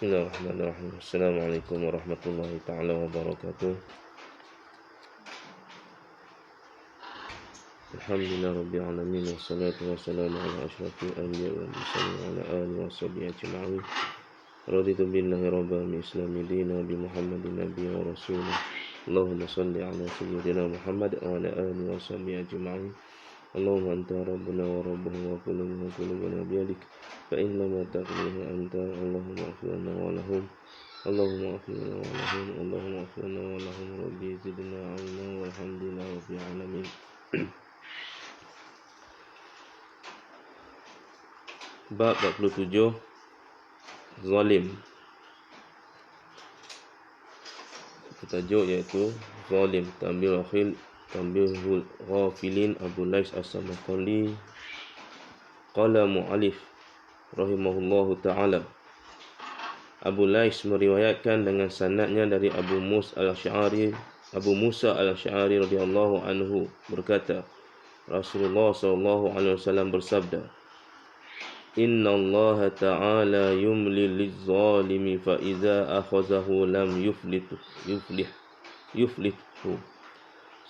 Bismillahirrahmanirrahim. Assalamualaikum warahmatullahi taala wabarakatuh. Alhamdulillah rabbil alamin wassalatu wassalamu ala asyrafil anbiya'i wal mursalin wa ala alihi washabihi ajma'in. Raditu billahi rabban bi islami dinan bi Muhammadin nabiyyan wa rasulah. Allahumma shalli ala sayyidina Muhammad wa ala alihi washabihi ajma'in. Allahumma anta rabbuna wa rabbuhu wa qulubuna biyadik fa in lam taqdihi anta Allahumma ighfir lana wa lahum Allahumma ighfir lana wa lahum Allahumma ighfir lana wa lahum rabbi zidna 'ilma walhamdulillahi rabbil alamin. Bab 47 Zalim. Tajuk iaitu Zalim. Tambihul ghafilin Abu Lais As-Samarqandi. Qala mu'alif rahimahullahu ta'ala. Abu Lais meriwayatkan dengan sanadnya dari Abu Musa al-Asy'ari radhiyallahu anhu berkata, Rasulullah sallallahu alaihi wasallam bersabda, Inna Allah ta'ala yumli liz-zalimi fa idza akhazahu lam yuflithu.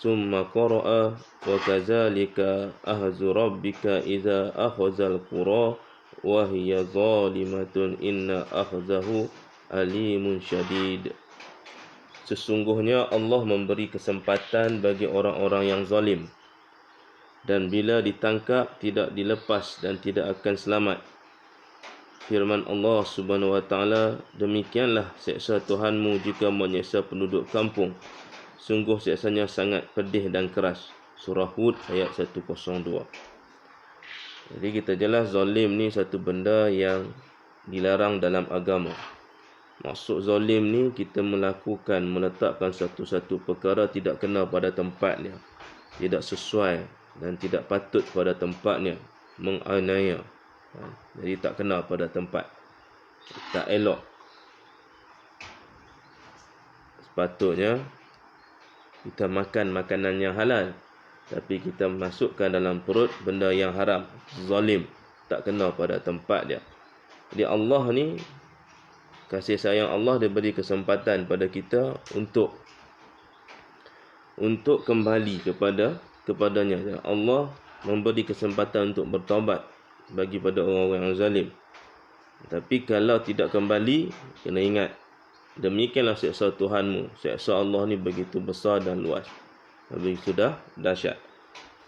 Summa qara'a wa kadzalika ahzu rabbika idza akhazal qura wa hiya zalimatun inna akhzahu alimun syadid. Sesungguhnya Allah memberi kesempatan bagi orang-orang yang zalim, dan bila ditangkap tidak dilepas dan tidak akan selamat. Firman Allah Subhanahu wa taala, demikianlah seksa Tuhanmu jika menyeksa penduduk kampung. Sungguh seksanya sangat pedih dan keras. Surah Hud ayat 102. Jadi kita jelas zalim ni satu benda yang dilarang dalam agama. Maksud zalim ni kita meletakkan satu-satu perkara tidak kena pada tempatnya, tidak sesuai dan tidak patut pada tempatnya, menganiaya. Jadi tak kena pada tempat, tak elok. Sepatutnya kita makan makanan yang halal, tapi kita masukkan dalam perut benda yang haram, zalim, tak kena pada tempat dia. Jadi Allah ni, kasih sayang Allah, dia beri kesempatan pada kita untuk kembali kepadanya. Allah memberi kesempatan untuk bertaubat bagi pada orang-orang yang zalim. Tapi kalau tidak kembali, kena ingat, demikianlah seksa Tuhanmu. Seksa Allah ni begitu besar dan luas, begitu dahsyat.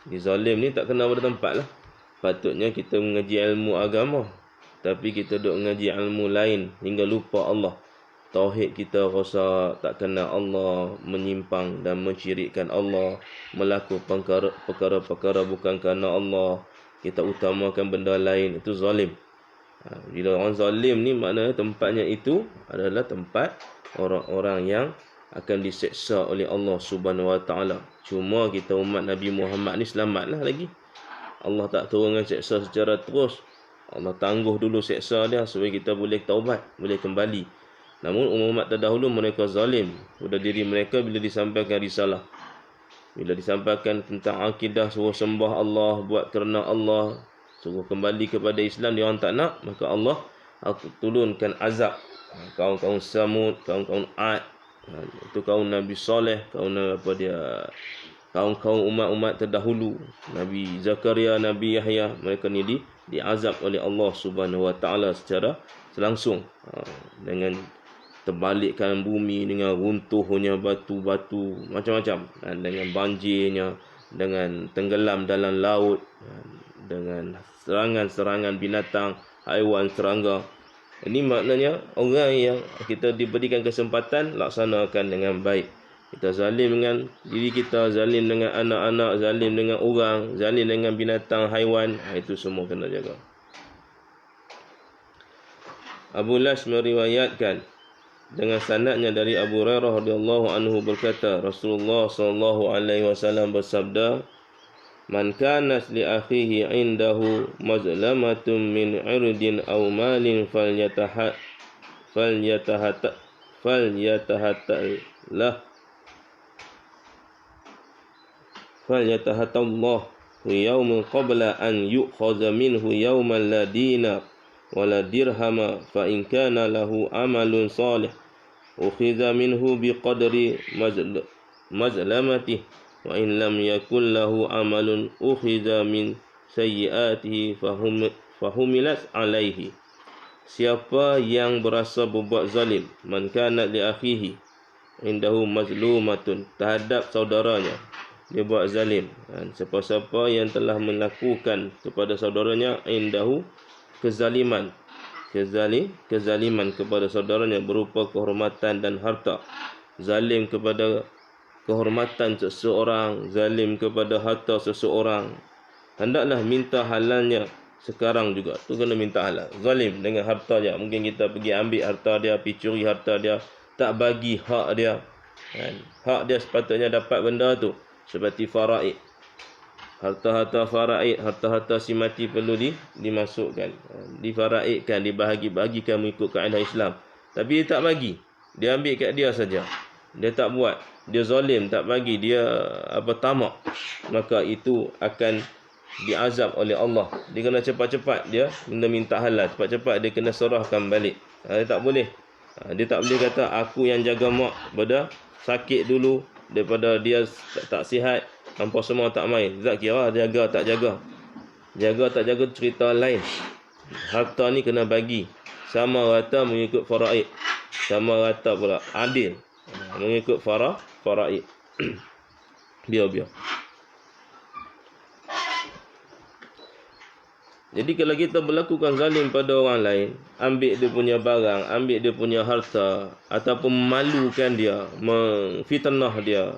Di zalim ni tak kena pada tempat lah. Patutnya kita mengaji ilmu agama, tapi kita duk mengaji ilmu lain hingga lupa Allah. Tauhid kita rasa tak kenal Allah, menyimpang dan mensyirikkan Allah, melakukan perkara-perkara bukan kerana Allah, kita utamakan benda lain, itu zalim. Bila orang zalim ni, maknanya tempatnya itu adalah tempat orang-orang yang akan diseksa oleh Allah Subhanahu wa taala. Cuma kita umat Nabi Muhammad ni selamatlah lagi. Allah tak turunkan seksa secara terus. Allah tangguh dulu seksa dia supaya kita boleh taubat, boleh kembali. Namun umat terdahulu mereka zalim pada diri mereka bila disampaikan risalah. Bila disampaikan tentang akidah, suruh sembah Allah, buat kerana Allah, suruh kembali kepada Islam, dia orang tak nak, maka Allah turunkan azab. Kaum-kaum Samud, kaum-kaum Ad, itu kaum Nabi Saleh, kaum-kaum umat-umat terdahulu, Nabi Zakaria, Nabi Yahya, mereka ni diazab oleh Allah Subhanahu wa taala secara langsung, dengan terbalikkan bumi, dengan runtuhnya batu-batu macam-macam, dan dengan banjirnya, dengan tenggelam dalam laut, dengan serangan-serangan binatang, haiwan, serangga. Ini maknanya orang yang kita diberikan kesempatan laksanakan dengan baik. Kita zalim dengan diri kita, zalim dengan anak-anak, zalim dengan orang, zalim dengan binatang, haiwan, itu semua kena jaga. Abu Lais meriwayatkan dengan sanadnya dari Abu Hurairah radhiyallahu anhu berkata, Rasulullah sallallahu alaihi wasallam bersabda, Man kanat li akhihi indahu mazlamatun min irdin aw malin falyatahatallahu yawman qabla an yu'khaza minhu yawman la dina wala dirhama fa in kana lahu amalun salih ukhidha minhu biqadri mazlamatihi wa in lam yakul lahu amalun ukhidha min sayyiatihi fahumilat alaihi. Siapa yang berasa berbuat zalim, man kana li akhihi indahu mazlumatun, terhadap saudaranya dia buat zalim, siapa-siapa yang telah melakukan kepada saudaranya indahu kezaliman kepada saudaranya berupa kehormatan dan harta, zalim kepada kehormatan seseorang, zalim kepada harta seseorang, hendaklah minta halalnya sekarang juga. Tu kena minta halal. Zalim dengan harta dia, mungkin kita pergi ambil harta dia, pergi curi harta dia, tak bagi hak dia, hak dia sepatutnya dapat benda tu, seperti faraid, harta-harta faraid, harta-harta si mati perlu dimasukkan, difaraidkan, dibahagi-bahagikan mengikut kaedah Islam. Tapi dia tak bagi, dia ambil kat dia saja, dia tak buat, dia zalim, tak bagi, dia tamak, maka itu akan diazab oleh Allah. Dia kena cepat-cepat dia minta halal, cepat-cepat dia kena serahkan balik. Dia tak boleh, dia tak boleh kata aku yang jaga mak pada sakit dulu, daripada dia tak sihat, hampa semua tak main. Tak kira jaga tak jaga. Jaga tak jaga cerita lain. Harta ni kena bagi sama rata mengikut faraid. Sama rata pula adil mengikut faraid. Biar. Jadi kalau kita berlakukan zalim pada orang lain, ambil dia punya barang, ambil dia punya harta, ataupun memalukan dia, memfitnah dia,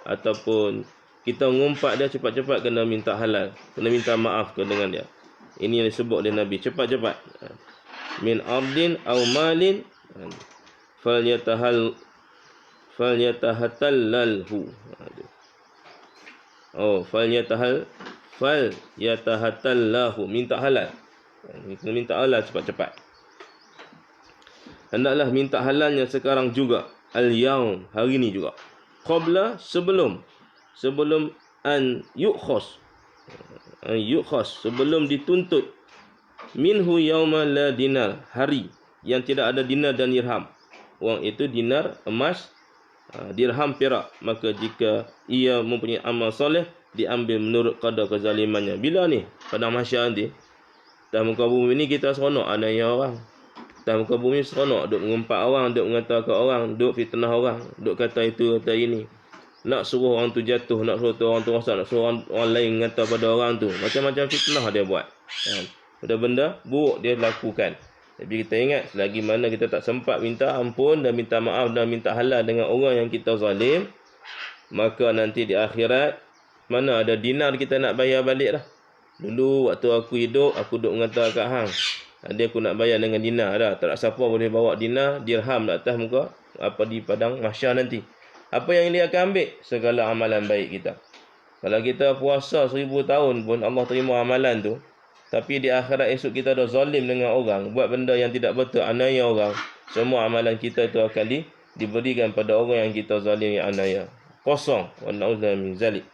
ataupun kita ngumpat dia, cepat-cepat kena minta halal, kena minta maaf dengan dia. Ini yang disebut oleh Nabi, cepat-cepat. Min ardin aw malin falyatahallalhu. Falyatahallahu, minta halal. Kena minta halal cepat-cepat. Hendaklah minta halalnya sekarang juga. Al-yaum, hari ini juga. Qabla, sebelum an yukhas, sebelum dituntut. Minhu yauma la dinar, hari yang tidak ada dinar dan dirham. Wang itu dinar emas, dirham perak. Maka jika ia mempunyai amal soleh, diambil menurut kadar kezalimannya. Bila ni? Pada mahsyar nanti. Atas muka bumi ni kita seronok anaya orang. Atas muka bumi seronok duk mengumpat orang, duk mengatakan orang, duk fitnah orang, duk kata itu, kata ini. Nak suruh orang tu jatuh, nak suruh orang tu rosak, nak suruh orang lain kata pada orang tu. Macam-macam fitnah dia buat. Benda-benda buruk dia lakukan. Tapi kita ingat, selagi mana kita tak sempat minta ampun dan minta maaf dan minta halal dengan orang yang kita zalim, maka nanti di akhirat, mana ada dinar kita nak bayar balik dah. Dulu waktu aku hidup, aku duk mengata kat hang, dia aku nak bayar dengan dinar dah. Tak ada siapa boleh bawa dinar, dirham di atas muka di padang mahsyar nanti. Apa yang dia akan ambil? Segala amalan baik kita. Kalau kita puasa 1000 tahun pun Allah terima amalan tu, tapi di akhirat esok kita dah zalim dengan orang, buat benda yang tidak betul, anaya orang, semua amalan kita itu akan diberikan pada orang yang kita zalim, yang anaya. Kosong. Wa na'udzubillah min zalik.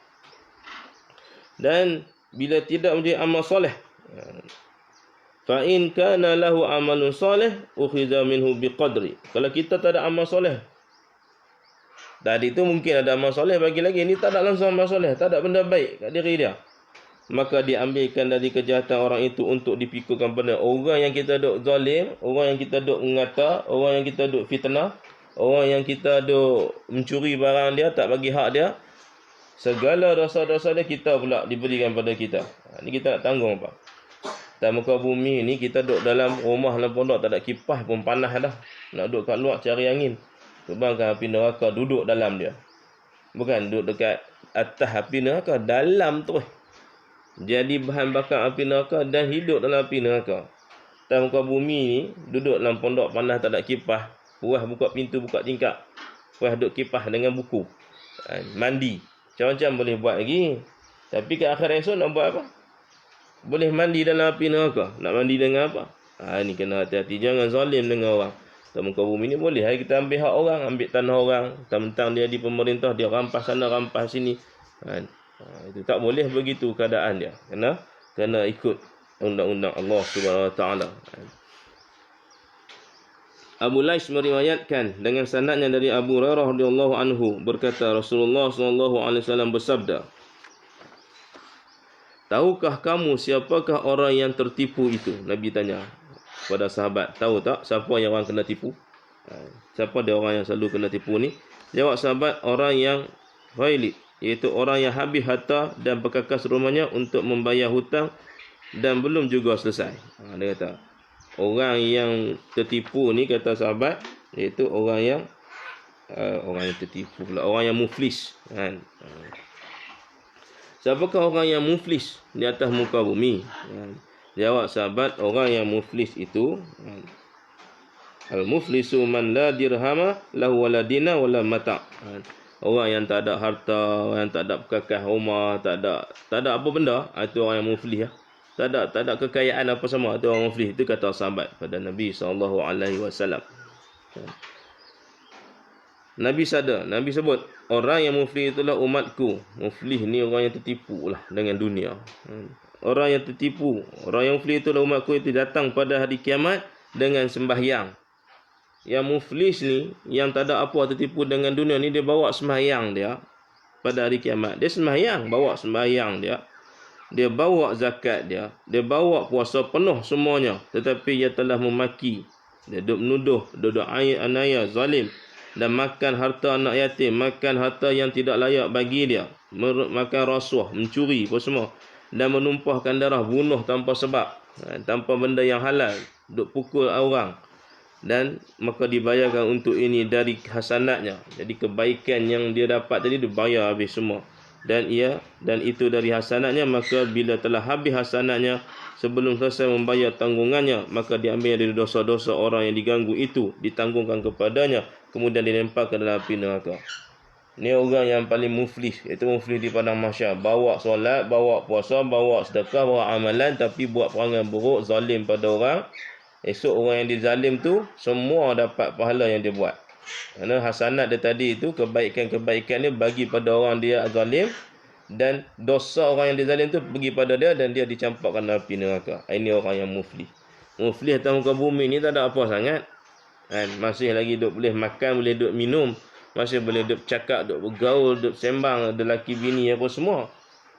Dan bila tidak menjadi amal soleh, fa in kana lahu amalun soleh ukhidha minhu biqadri. Kalau kita tak ada amal soleh, tadi tu mungkin ada amal soleh bagi lagi, ni tak ada langsung amal soleh, tak ada benda baik kat diri dia, maka diambilkan dari kejahatan orang itu untuk dipikulkan pada orang yang kita duk zalim, orang yang kita duk mengata, orang yang kita duk fitnah, orang yang kita duk mencuri barang dia, tak bagi hak dia. Segala dosa-dosa dia kita pula diberikan pada kita. Ni kita nak tanggung apa? Dan muka bumi ni kita duduk dalam rumah dalam pondok, tak ada kipas pun panas dah. Nak duduk kat luar cari angin. Kebangkan api neraka duduk dalam dia. Bukan duduk dekat atas api neraka, dalam tu. Jadi bahan bakar api neraka dan hidup dalam api neraka. Dan muka bumi ni duduk dalam pondok panas, tak ada kipas. Puas buka pintu, buka tingkap. Puas duduk kipas dengan buku. Mandi. Macam-macam boleh buat lagi. Tapi ke akhirat esok nak buat apa? Boleh mandi dalam api neraka. Nak mandi dengan apa? Ni kena hati-hati. Jangan zalim dengan orang. Kat muka bumi ni boleh. Hari kita ambil hak orang, ambil tanah orang. Tentang dia di pemerintah, dia rampas sana, rampas sini. Itu tak boleh begitu keadaan dia. Kena ikut undang-undang Allah Subhanahu Wa Taala. Abu Lais meriwayatkan dengan sanadnya dari Abu Hurairah radhiyallahu anhu berkata Rasulullah sallallahu alaihi wasallam bersabda, "Tahukah kamu siapakah orang yang tertipu itu?" Nabi tanya kepada sahabat, "Tahu tak siapa yang orang kena tipu?" Siapa dia orang yang selalu kena tipu ni? Jawab sahabat, orang yang ghaili, iaitu orang yang habis harta dan berkakas rumahnya untuk membayar hutang dan belum juga selesai. Dia kata orang yang tertipu ni, kata sahabat, iaitu orang yang tertipu pula, orang yang muflis kan. Siapakah orang yang muflis di atas muka bumi? Jawab sahabat, orang yang muflis itu al-muflisu man la dirhama lahu wala dina wala mata. Orang yang tak ada harta, orang yang tak ada perkakas rumah, tak ada apa benda, itu orang yang muflis lah. Tak ada kekayaan apa sama, itu orang muflis. Itu kata sahabat pada Nabi SAW. Nabi sebut orang yang muflis itulah umatku. Muflis ni orang yang tertipu lah dengan dunia. Orang yang tertipu, orang yang muflis itulah umatku, itu datang pada hari kiamat dengan sembahyang. Yang muflis ni, yang tak ada apa tertipu dengan dunia ni, dia bawa sembahyang dia pada hari kiamat. Dia sembahyang, bawa sembahyang dia. Dia bawa zakat dia bawa puasa penuh semuanya, tetapi dia telah memaki, dia duk menuduh, duduk anaya, zalim, dan makan harta anak yatim, makan harta yang tidak layak bagi dia, makan rasuah, mencuri apa semua, dan menumpahkan darah, bunuh tanpa sebab, tanpa benda yang halal, duk pukul orang, dan maka dibayarkan untuk ini dari hasanatnya. Jadi kebaikan yang dia dapat tadi dibayar habis semua, dan itu dari hasanatnya. Maka bila telah habis hasanatnya, sebelum selesai membayar tanggungannya, maka diambil dari dosa-dosa orang yang diganggu itu, ditanggungkan kepadanya, kemudian dilemparkan dalam api neraka. Ni orang yang paling muflis, iaitu muflis di padang mahsyar. Bawa solat, bawa puasa, bawa sedekah, bawa amalan, tapi buat perangai buruk, zalim pada orang. Esok orang yang dizalim tu semua dapat pahala yang dia buat. Kerana hasanat dia tadi itu, kebaikan-kebaikan dia bagi pada orang dia zalim, dan dosa orang yang dizalim tu pergi pada dia, dan dia dicampakkan dalam api neraka. Ini orang yang muflis. Muflis atas muka bumi ni tak ada apa sangat. Masih lagi duk boleh makan, boleh duk minum, masih boleh duk cakap, duk bergaul, duk sembang, ada laki bini apa semua.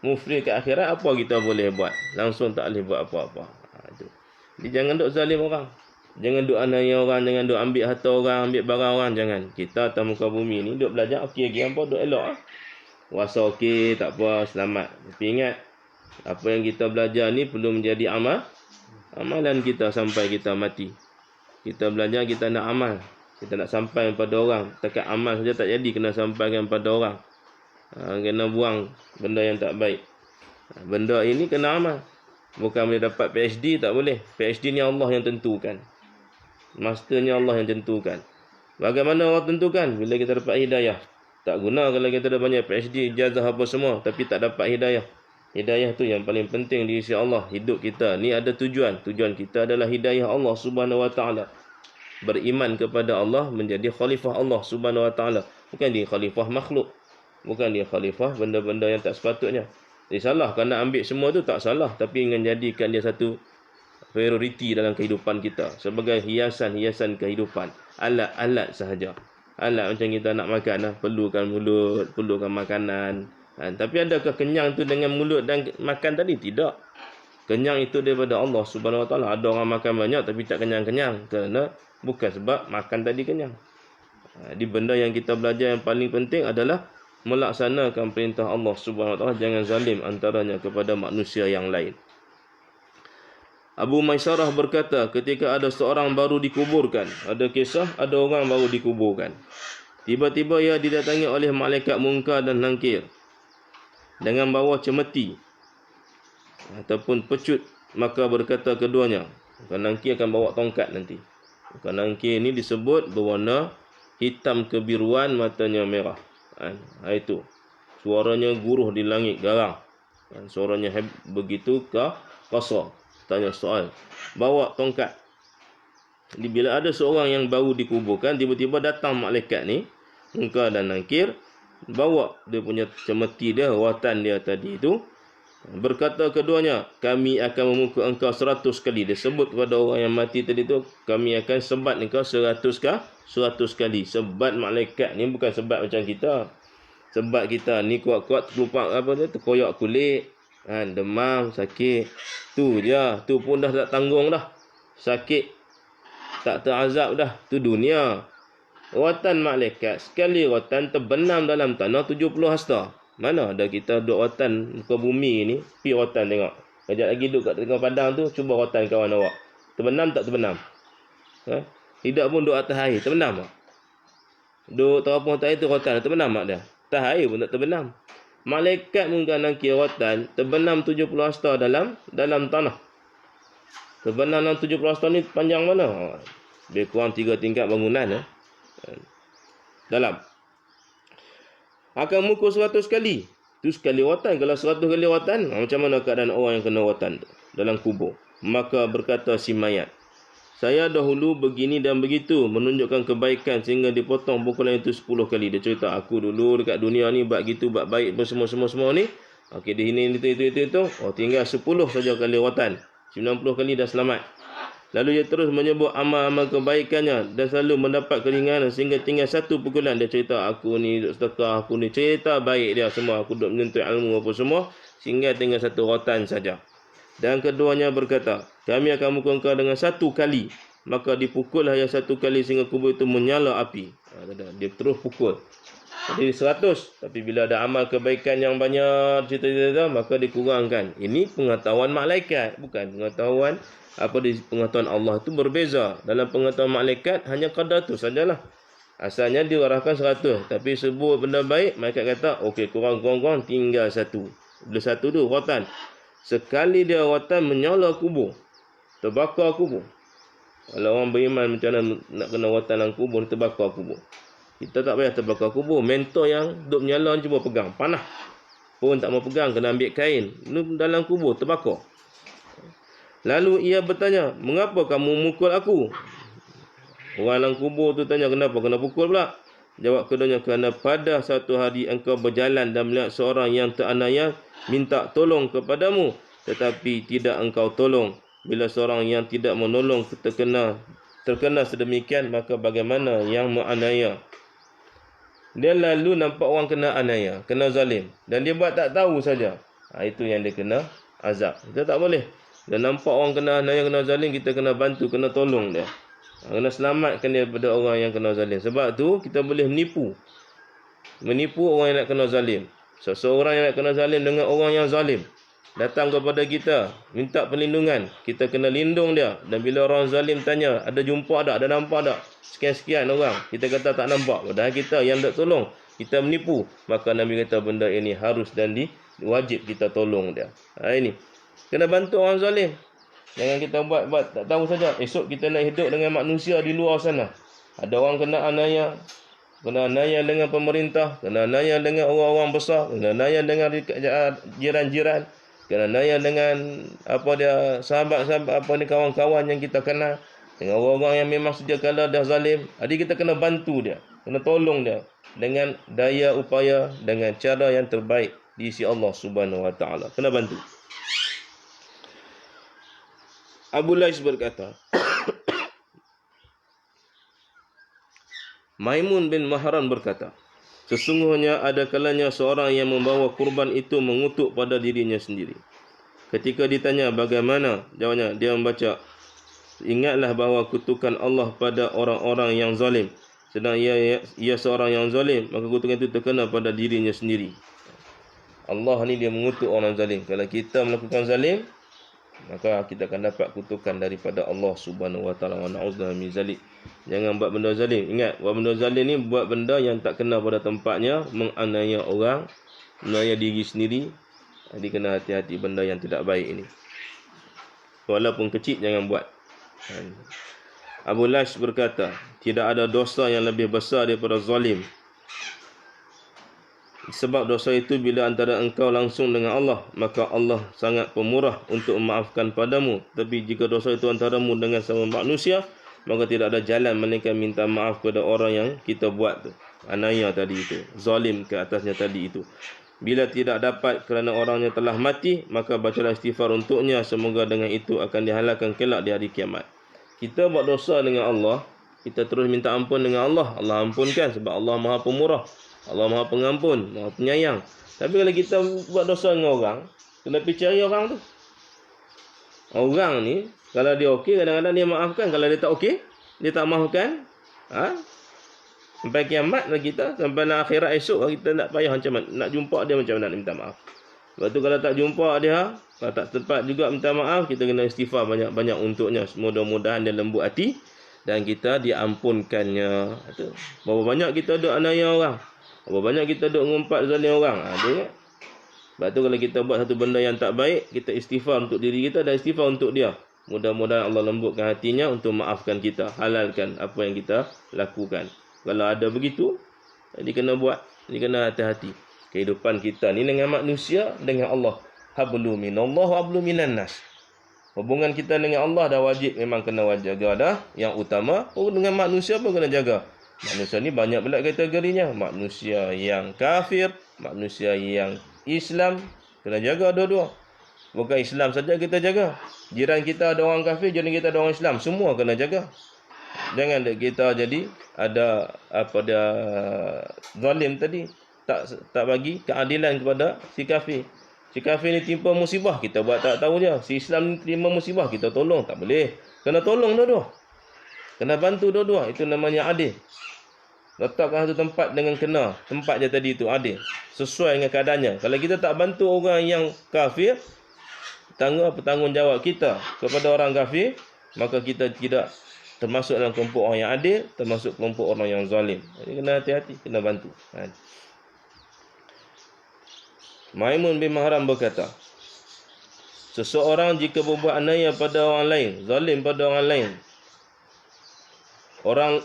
Muflis kat akhirat apa kita boleh buat? Langsung tak boleh buat apa-apa. Itu. Jadi jangan duk zalim orang. Jangan duk aniaya orang, jangan duk ambil harta orang, ambil barang orang, jangan. Kita atas muka bumi ni duk belajar okey lagi apa, duk elok. Puasa okey, tak apa, selamat. Tapi ingat, apa yang kita belajar ni perlu menjadi amalan kita sampai kita mati. Kita belajar, kita nak amal, kita nak sampai pada orang. Takat amal saja tak jadi, kena sampaikan pada orang. Kena buang benda yang tak baik. Benda ini kena amal. Bukan boleh dapat PhD, tak boleh. PhD ni Allah yang tentukan. Masternya Allah yang tentukan. Bagaimana Allah tentukan? Bila kita dapat hidayah. Tak guna kalau kita ada banyak PhD, ijazah apa semua, tapi tak dapat hidayah. Hidayah tu yang paling penting di sisi Allah. Hidup kita ni ada tujuan. Tujuan kita adalah hidayah Allah Subhanahu Wa Taala. Beriman kepada Allah, menjadi khalifah Allah Subhanahu Wa Taala. Bukan dia khalifah makhluk. Bukan dia khalifah benda-benda yang tak sepatutnya. Jadi salah kerana ambil semua tu tak salah, tapi ingin jadikan dia satu prioriti dalam kehidupan kita, sebagai hiasan-hiasan kehidupan, alat-alat sahaja. Alat macam kita nak makan, perlukan mulut, perlukan makanan. Tapi adakah kenyang tu dengan mulut dan makan tadi? Tidak. Kenyang itu daripada Allah Subhanahu Wa Taala. Ada orang makan banyak tapi tak kenyang-kenyang, kerana bukan sebab makan tadi kenyang. Di benda yang kita belajar yang paling penting adalah melaksanakan perintah Allah Subhanahu Wa Taala, jangan zalim antaranya kepada manusia yang lain. Abu Maisarah berkata, ketika ada seorang baru dikuburkan, ada kisah ada orang baru dikuburkan. Tiba-tiba ia didatangi oleh malaikat Munkar dan Nakir dengan bawa cemeti ataupun pecut. Maka berkata keduanya, Nakir akan bawa tongkat nanti. Nakir ini disebut berwarna hitam kebiruan, matanya merah. Itu suaranya guruh di langit, garang. Suaranya begitu kasar. Tanya soal, bawa tongkat. Jadi bila ada seorang yang baru dikuburkan, tiba-tiba datang malaikat ni, Munkar dan Nakir, bawa dia punya cemeti dia, rawatan dia tadi itu, Berkata keduanya, kami akan memukul engkau 100 kali. Dia sebut kepada orang yang mati tadi tu, kami akan sebat engkau 100 kali. Sebat malaikat ni bukan sebat macam kita. Sebat kita ni kuat-kuat terlupak apa dia, terkoyak kulit, kan, demam, sakit. Tu je, tu pun dah tak tanggung dah. Sakit tak terazab dah, tu dunia. Rawatan malaikat, sekali rawatan terbenam dalam tanah 70 hasta. Mana ada kita duduk rawatan muka bumi ni, pi rawatan tengok. Kejap lagi duduk kat tengah padang tu, cuba rawatan kawan awak. Terbenam tak terbenam? Tidak pun duduk atas air, terbenam tak? Duduk terapung atas air tu rawatan, terbenam tak dia? Atas air pun tak terbenam. Malaikat pun kena kira rawatan, terbenam 70 hasta dalam tanah. Terbenam dalam 70 hasta ni panjang mana? Dia kurang 3 tingkat bangunan. Dalam. Akan mukul 100 kali. Itu sekali rawatan. Kalau 100 kali rawatan, macam mana keadaan orang yang kena rawatan tu dalam kubur? Maka berkata si mayat, saya dahulu begini dan begitu, menunjukkan kebaikan sehingga dipotong pukulan itu 10 kali. Dia cerita, aku dulu dekat dunia ni buat gitu, buat baik semua ni. Okey, dia ini itu. Oh, tinggal 10 saja kali rawatan. 90 kali dah selamat. Lalu dia terus menyebut amal-amal kebaikannya dan selalu mendapat keringanan sehingga tinggal 1 pukulan. Dia cerita, aku ni duduk sedekah, aku ni cerita baik dia semua, aku duduk menuntut ilmu apa semua, sehingga tinggal 1 rawatan saja. Dan keduanya berkata, kami akan mukul engkau dengan 1 kali. Maka dipukullah yang 1 kali sehingga kubur itu menyala api. Dia terus pukul. Jadi 100. Tapi bila ada amal kebaikan yang banyak, cerita-cerita, maka dikurangkan. Ini pengetahuan malaikat, bukan pengetahuan pengetahuan Allah itu berbeza. Dalam pengetahuan malaikat hanya kadar tu sajalah. Asalnya diwarahkan 100, tapi sebut benda baik, malaikat kata okey, kurang tinggal 1. Bila 1 tu rawatan. Sekali dia rawatan menyala kubur, terbakar kubur. Kalau orang beriman macam mana nak kena rawatan dalam kubur, terbakar kubur. Kita tak payah terbakar kubur. Mentor yang duk menyala cuba pegang, panah pun tak mau pegang, kena ambil kain. Ini dalam kubur terbakar. Lalu ia bertanya, mengapa kamu mukul aku? Orang dalam kubur tu tanya, kenapa kena pukul pula? Jawab keduanya, kerana pada satu hari engkau berjalan dan melihat seorang yang teraniaya minta tolong kepadamu, tetapi tidak engkau tolong. Bila seorang yang tidak menolong terkena sedemikian, maka bagaimana yang menganiaya? Dia lalu nampak orang kena aniaya, kena zalim, dan dia buat tak tahu saja. Itu yang dia kena azab. Kita tak boleh. Dan nampak orang kena aniaya, kena zalim, kita kena bantu, kena tolong dia. Kena selamatkan dia daripada orang yang kena zalim. Sebab tu kita boleh menipu orang yang nak kena zalim. Seseorang yang nak kena zalim dengan orang yang zalim datang kepada kita, minta perlindungan, kita kena lindung dia. Dan bila orang zalim tanya, ada jumpa tak, ada nampak tak, sekian-sekian orang, kita kata tak nampak, padahal kita yang nak tolong, kita menipu, maka Nabi kata benda ini harus dan wajib kita tolong dia. Ini kena bantu orang zalim. Jangan kita buat tak tahu saja. Esok kita nak hidup dengan manusia di luar sana. Ada orang kena aniaya dengan pemerintah, kena aniaya dengan orang-orang besar, kena aniaya dengan jiran-jiran, kena aniaya dengan sahabat-sahabat kawan-kawan yang kita kenal, dengan orang-orang yang memang sejak kala dah zalim. Jadi kita kena bantu dia, kena tolong dia dengan daya upaya, dengan cara yang terbaik di sisi Allah Subhanahu Wa Taala. Kena bantu. Abu Lais berkata, Maimun bin Mahran berkata, sesungguhnya ada kalanya seorang yang membawa kurban itu mengutuk pada dirinya sendiri. Ketika ditanya bagaimana, jawabnya, dia membaca, ingatlah bahawa kutukan Allah pada orang-orang yang zalim. Sedang ia seorang yang zalim, maka kutukan itu terkena pada dirinya sendiri. Allah ni dia mengutuk orang zalim. Kalau kita melakukan zalim, maka kita akan dapat kutukan daripada Allah Subhanahu Wa Taala. Wa na'udzubillahi min zalik. Jangan buat benda zalim. Ingat, buat benda zalim ni buat benda yang tak kena pada tempatnya, menganiaya orang, menganiaya diri sendiri. Jadi kena hati-hati benda yang tidak baik ini. Walaupun kecil jangan buat. Abu Lais berkata, tidak ada dosa yang lebih besar daripada zalim. Sebab dosa itu bila antara engkau langsung dengan Allah, maka Allah sangat pemurah untuk memaafkan padamu. Tapi jika dosa itu antaramu dengan sama manusia, maka tidak ada jalan melainkan minta maaf kepada orang yang kita buat tu, aniaya tadi itu, zalim ke atasnya tadi itu. Bila tidak dapat kerana orangnya telah mati, maka bacalah istighfar untuknya. Semoga dengan itu akan dihalalkan kelak di hari kiamat. Kita buat dosa dengan Allah, kita terus minta ampun dengan Allah. Allah ampunkan sebab Allah Maha Pemurah. Allah Maha Pengampun, Maha Penyayang. Tapi kalau kita buat dosa dengan orang, kena pergi cari orang tu. Orang ni, kalau dia okey, kadang-kadang dia maafkan. Kalau dia tak okey, dia tak maafkan. Sampai kiamat lah kita, sampai nak akhirat esok kita nak payah macam mana, nak jumpa dia macam mana nak minta maaf. Lepas tu kalau tak jumpa dia, kalau tak tepat juga minta maaf, kita kena istighfar banyak-banyak untuknya. Mudah-mudahan dia lembut hati dan kita diampunkannya. Berapa banyak kita duk aniaya orang, berapa banyak kita duk ngumpat zalim orang. Dia. Sebab tu kalau kita buat satu benda yang tak baik, kita istighfar untuk diri kita dan istighfar untuk dia. Mudah-mudahan Allah lembutkan hatinya untuk maafkan kita, halalkan apa yang kita lakukan. Kalau ada begitu, jadi kena buat, jadi kena hati-hati. Kehidupan kita ni dengan manusia, dengan Allah. Hablu minallah wa hablu minan nas. Hubungan kita dengan Allah dah wajib, memang kena jaga dah. Yang utama, dengan manusia pun kena jaga. Manusia ni banyak pula kategorinya. Manusia yang kafir, manusia yang Islam, kena jaga dua-dua. Bukan Islam saja kita jaga. Jiran kita ada orang kafir, jiran kita ada orang Islam, semua kena jaga. Jangan kita jadi ada zalim tadi, tak bagi keadilan kepada si kafir. Si kafir ni timpa musibah, kita buat tak tahu je. Si Islam ni terima musibah, kita tolong, tak boleh. Kena tolong dua-dua. Kena bantu dua-dua, itu namanya adil. Letakkan satu tempat dengan kena, tempat je tadi itu adil, sesuai dengan keadaannya. Kalau kita tak bantu orang yang kafir, tanggungjawab kita kepada orang kafir, maka kita tidak termasuk dalam kelompok orang yang adil, termasuk kelompok orang yang zalim. Jadi kena hati-hati, kena bantu. Maimun bin Mahram berkata, seseorang jika berbuat aniaya pada orang lain, zalim pada orang lain, orang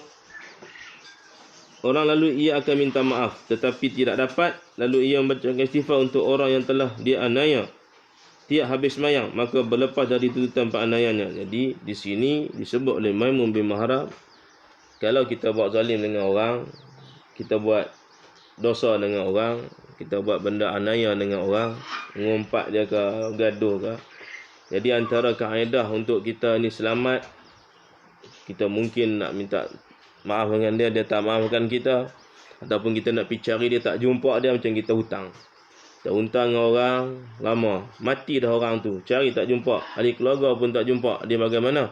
lalu ia akan minta maaf, tetapi tidak dapat, lalu ia membacakan istighfar untuk orang yang telah dia aniaya. Tiap habis sembahyang, maka berlepas dari tuntutan penganiayaannya. Jadi di sini disebut oleh Maimun bin Mahram, kalau kita buat zalim dengan orang, kita buat dosa dengan orang, kita buat benda aniaya dengan orang, ngumpat dia ke, gaduh ke. Jadi antara kaedah untuk kita ni selamat, kita mungkin nak minta maaf dengan dia, dia tak maafkan kita, ataupun kita nak pergi cari dia, tak jumpa dia, macam kita hutang. Kita hutang dengan orang lama, mati dah orang tu, cari tak jumpa, ahli keluarga pun tak jumpa, dia bagaimana?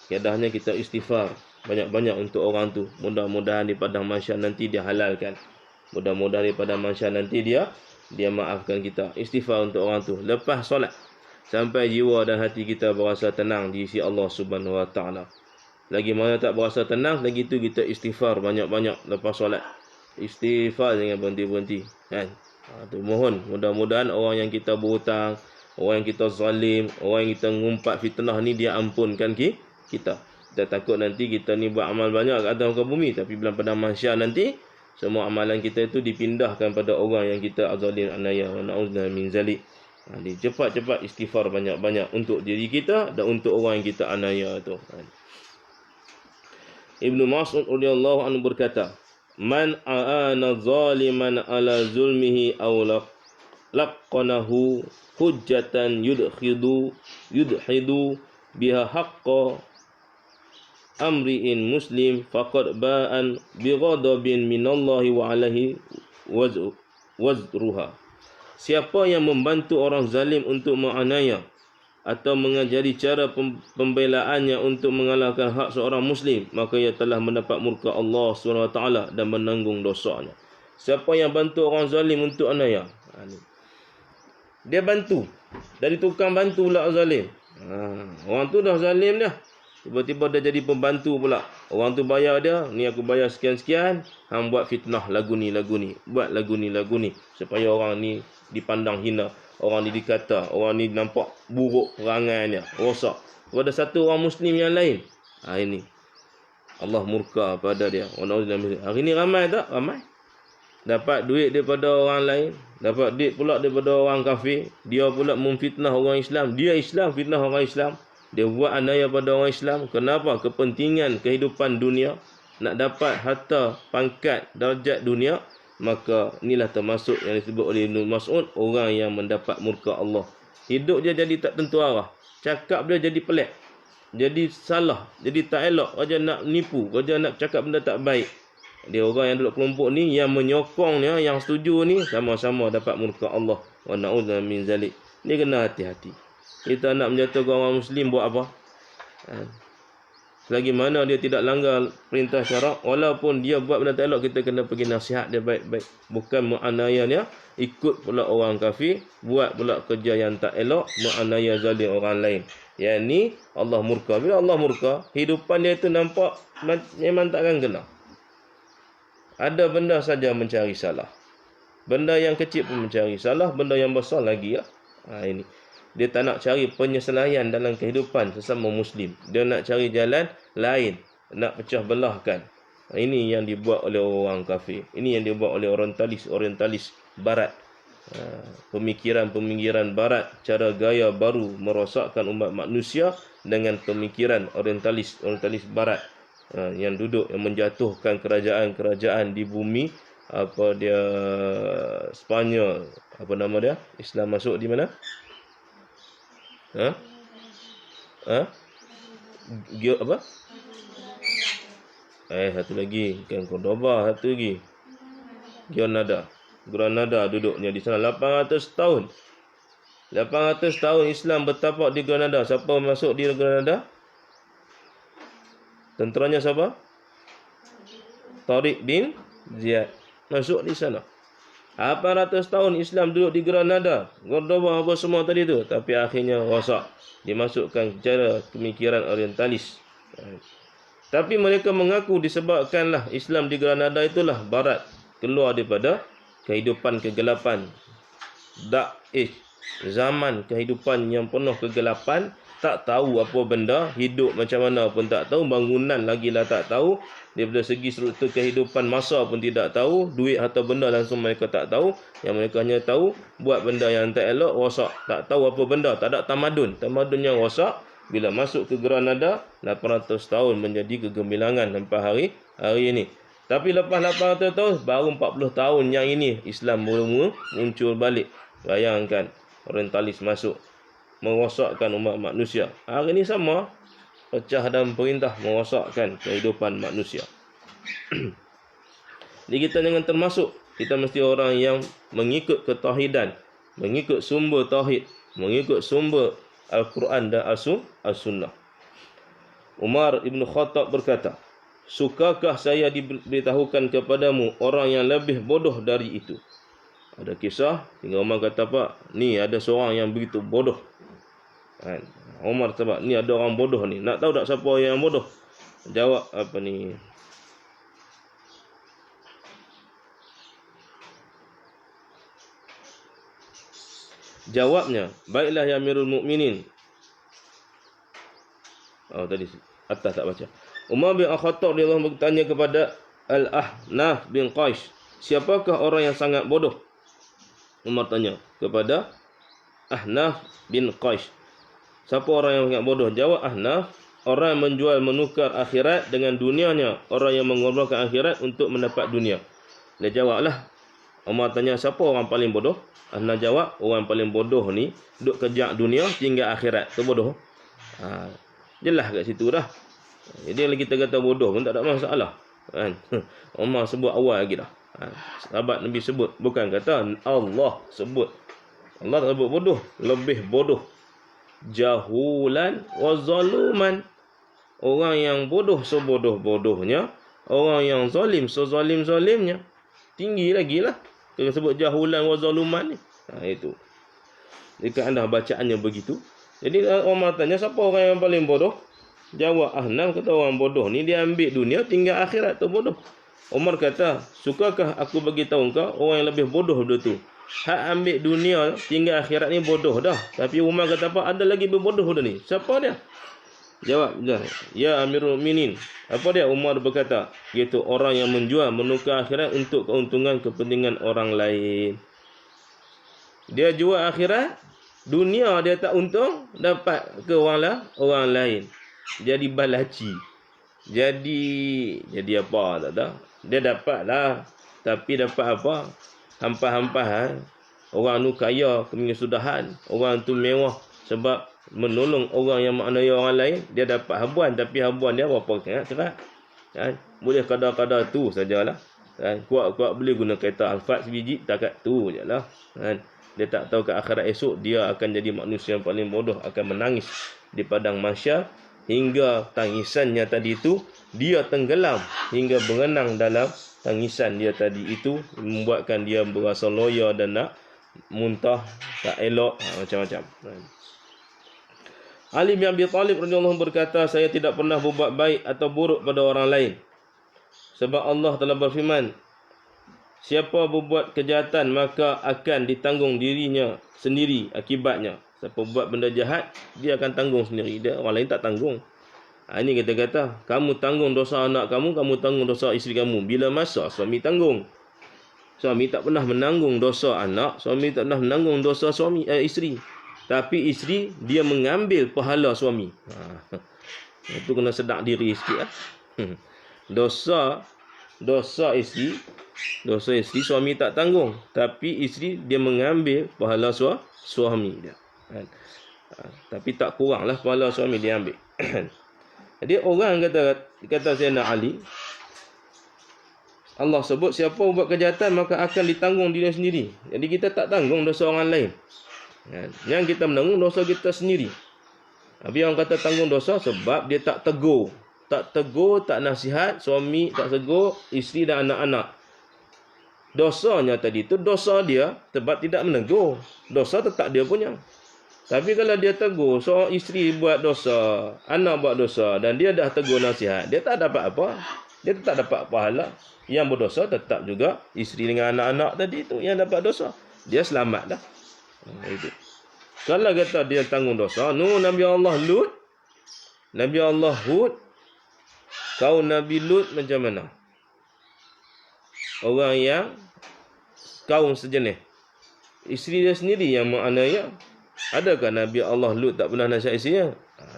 Kaedahnya kita istighfar banyak-banyak untuk orang tu. Mudah-mudahan di padang mahsyar nanti dia halalkan. Mudah-mudahan di padang mahsyar nanti dia maafkan kita. Istighfar untuk orang tu lepas solat, sampai jiwa dan hati kita berasa tenang di sisi Allah Subhanahu Wa Taala. Lagi mana tak berasa tenang, lagi tu kita istighfar banyak-banyak lepas solat. Istighfar jangan berhenti-berhenti, kan? Mohon mudah-mudahan orang yang kita berhutang, orang yang kita zalim, orang yang kita ngumpat fitnah ni dia ampunkan kita. Kita takut nanti kita ni buat amal banyak kat atas muka bumi, tapi bila pada mahsyar nanti semua amalan kita itu dipindahkan pada orang yang kita zalim anaya. Wa na'udzubillah min zalik. Jadi cepat-cepat istighfar banyak-banyak untuk diri kita dan untuk orang yang kita anaya tu. Ibnu Mas'ud radhiyallahu anhu berkata, man aana zaliman ala zulmihi aw laqanahu hujjatan yudhidu biha haqqa amri'in muslim faqad ba'an bighadabin minallahi wa alaihi wazruha. Siapa yang membantu orang zalim untuk menganiaya atau mengajari cara pembelaannya untuk mengalahkan hak seorang muslim, maka ia telah mendapat murka Allah SWT dan menanggung dosanya. Siapa yang bantu orang zalim untuk aniaya, dia bantu, dari tukang bantu pula zalim. Orang tu dah zalim dah, tiba-tiba dia jadi pembantu pula. Orang tu bayar dia, ni aku bayar sekian-sekian, hang buat fitnah lagu ni, buat lagu ni supaya orang ni dipandang hina, orang ni dikata, orang ni nampak buruk perangannya, rosak kepada satu orang muslim yang lain. Ini Allah murka pada dia. Hari ni ramai tak? Ramai dapat duit daripada orang lain, dapat duit pula daripada orang kafir, dia pula memfitnah orang Islam. Dia Islam fitnah orang Islam, dia buat aniaya pada orang Islam. Kenapa? Kepentingan kehidupan dunia, nak dapat harta, pangkat, darjat dunia. maka inilah termasuk yang disebut oleh Ibn Mas'ud, orang yang mendapat murka Allah. Hidup dia jadi tak tentu arah, cakap dia jadi pelik, jadi salah, jadi tak elok, kerja nak nipu, kerja nak cakap benda tak baik. Dia orang yang duduk kelompok ni, yang menyokongnya, yang setuju ni, sama-sama dapat murka Allah. Wa na'udzu min zalik. Ni kena hati-hati. Kita nak menjatuhkan orang Muslim buat apa? Selagi mana dia tidak langgar perintah syarak, walaupun dia buat benda tak elok, kita kena pergi nasihat dia baik-baik. Bukan mu'anaya dia, ikut pula orang kafir, buat pula kerja yang tak elok, mu'anaya zalim orang lain. Yang ni Allah murka. Bila Allah murka, hidupan dia tu nampak memang takkan kena. Ada benda saja mencari salah. Benda yang kecil pun mencari salah, benda yang besar lagi ya. Ini. Dia tak nak cari penyesuaian dalam kehidupan sesama Muslim. Dia nak cari jalan lain, nak pecah belahkan. Ini yang dibuat oleh orang kafir. Ini yang dibuat oleh orientalis barat. Pemikiran barat, cara gaya baru merosakkan umat manusia dengan pemikiran orientalis barat, yang duduk yang menjatuhkan kerajaan-kerajaan di bumi. Apa dia, Spanyol, apa nama dia? Islam masuk di mana? Apa? Satu lagi, kan Cordoba, satu lagi. Granada duduknya di sana 800 tahun. 800 tahun Islam bertapak di Granada. Siapa masuk di Granada? Tenteranya siapa? Tariq bin Ziyad masuk di sana. 800 tahun Islam duduk di Granada, Cordoba, apa semua tadi tu. Tapi akhirnya rosak, dimasukkan cara pemikiran orientalis. Tapi mereka mengaku disebabkanlah Islam di Granada itulah barat keluar daripada kehidupan kegelapan, dark age, zaman kehidupan yang penuh kegelapan. Tak tahu apa benda, hidup macam mana pun tak tahu, bangunan lagilah tak tahu, daripada segi struktur kehidupan masa pun tidak tahu, duit atau benda langsung mereka tak tahu. Yang mereka hanya tahu buat benda yang tak elok, rosak, tak tahu apa benda, tak ada tamadun yang rosak. Bila masuk ke Granada, 800 tahun menjadi kegemilangan sampai hari ini. Tapi lepas 800 tahun, baru 40 tahun yang ini Islam mula-mula muncul balik. Bayangkan, orientalis masuk, merosakkan umat manusia. Hari ini sama, pecah dan perintah merosakkan kehidupan manusia. Jadi kita jangan termasuk. Kita mesti orang yang mengikut ketauhidan, mengikut sumber tauhid, mengikut sumber Al-Quran dan As-Sunnah. Umar Ibn Khattab berkata, sukakah saya diberitahukan kepadamu orang yang lebih bodoh dari itu? Ada kisah, hingga Umar kata, Pak, ni ada seorang yang begitu bodoh. Umar sebab ni ada orang bodoh ni. Nak tahu tak siapa yang bodoh? Jawab apa ni? Jawabnya, baiklah ya Amirul Mukminin. Tadi atas tak baca. Umar bin Al-Khattab radhiyallahu bertanya kepada Al-Ahnaf bin Qais, siapakah orang yang sangat bodoh? Umar tanya kepada Ahnaf bin Qais, siapa orang yang sangat bodoh? Jawab Ahnaf, orang yang menjual menukar akhirat dengan dunianya, orang yang mengorbankan akhirat untuk mendapat dunia. Dia jawablah. Umar tanya, siapa orang paling bodoh? Ahnaf jawab, orang paling bodoh ni duk kejar dunia tinggal akhirat. Tu bodoh. Jelas kat situ dah. Jadi kalau kita kata bodoh pun tak ada masalah. Umar sebut awal lagi dah. Sahabat Nabi sebut, bukan kata Allah sebut. Allah tak sebut bodoh, lebih bodoh. Jahulan wa zaluman. Orang yang bodoh sebodoh-bodohnya, orang yang zalim sezalim-zalimnya. Tinggi lagi lah. Kita sebut jahulan wa zaluman ni. Itu. Jika anda bacaannya begitu. Jadi Umar tanya, siapa orang yang paling bodoh? Jawab Ahnaf, kata orang bodoh ni dia ambil dunia tinggal akhirat, tu bodoh. Umar kata, sukakah aku bagi tahu kau orang yang lebih bodoh daripada tu? Hak ambil dunia tinggal akhirat ni bodoh dah. Tapi Umar kata apa? Ada lagi berbodoh dah ni. Siapa dia? Jawab, ya Amirul Mukminin. Apa dia? Umar berkata, iaitu orang yang menjual menukar akhirat untuk keuntungan kepentingan orang lain. Dia jual akhirat, dunia dia tak untung, dapat ke orang lain. Jadi balaci. Jadi apa tak tahu. Dia dapatlah tapi dapat apa? Hampas-hampas. Orang tu kaya, kemesudahan. Orang tu mewah sebab menolong orang yang maknanya orang lain. Dia dapat habuan, tapi habuan dia berapa kerat. Kan? Boleh kadar-kadar tu sajalah. Kan? Kuat-kuat boleh guna kereta Alphard sebiji, takat tu je lah. Kan? Dia tak tahu ke akhirat esok dia akan jadi manusia yang paling bodoh, akan menangis di padang mahsyar hingga tangisannya tadi itu dia tenggelam, hingga berenang dalam tangisan dia tadi itu, membuatkan dia berasa loya dan nak muntah, tak elok, macam-macam. Ali bin Abi Talib radhiyallahu berkata, saya tidak pernah berbuat baik atau buruk pada orang lain. Sebab Allah telah berfirman, siapa berbuat kejahatan maka akan ditanggung dirinya sendiri akibatnya. Siapa buat benda jahat, dia akan tanggung sendiri. Dia, orang lain tak tanggung. Ini kata-kata, kamu tanggung dosa anak kamu, kamu tanggung dosa isteri kamu. Bila masa suami tanggung? Suami tak pernah menanggung dosa anak, suami tak pernah menanggung dosa isteri. Tapi isteri, dia mengambil pahala suami. Itu kena sedar diri sikit. Dosa isteri suami tak tanggung, tapi isteri dia mengambil pahala suami dia. Tapi tak kuranglah pahala suami dia ambil. Jadi orang kata Sayyidina Ali, Allah sebut siapa buat kejahatan maka akan ditanggung diri sendiri. Jadi kita tak tanggung dosa orang lain. Yang kita menanggung dosa kita sendiri. Tapi orang kata tanggung dosa sebab dia tak tegur. Tak tegur, tak nasihat, suami tak tegur, isteri dan anak-anak. Dosanya tadi itu dosa dia sebab tidak menegur. Dosa tetap dia punya. Tapi kalau dia tegur, seorang isteri buat dosa, anak buat dosa dan dia dah tegur nasihat, dia tak dapat apa. Dia tetap dapat pahala. Yang berdosa tetap juga isteri dengan anak-anak tadi itu yang dapat dosa. Dia selamat dah. Itu. Kalau kata dia tanggung dosa, Nabi Allah Lut, Nabi Allah Hud, kaum Nabi Lut macam mana? Orang yang kaum sejenis. Isteri dia sendiri yang maknanya, adakah Nabi Allah Lut tak pernah nasihat isteri dia?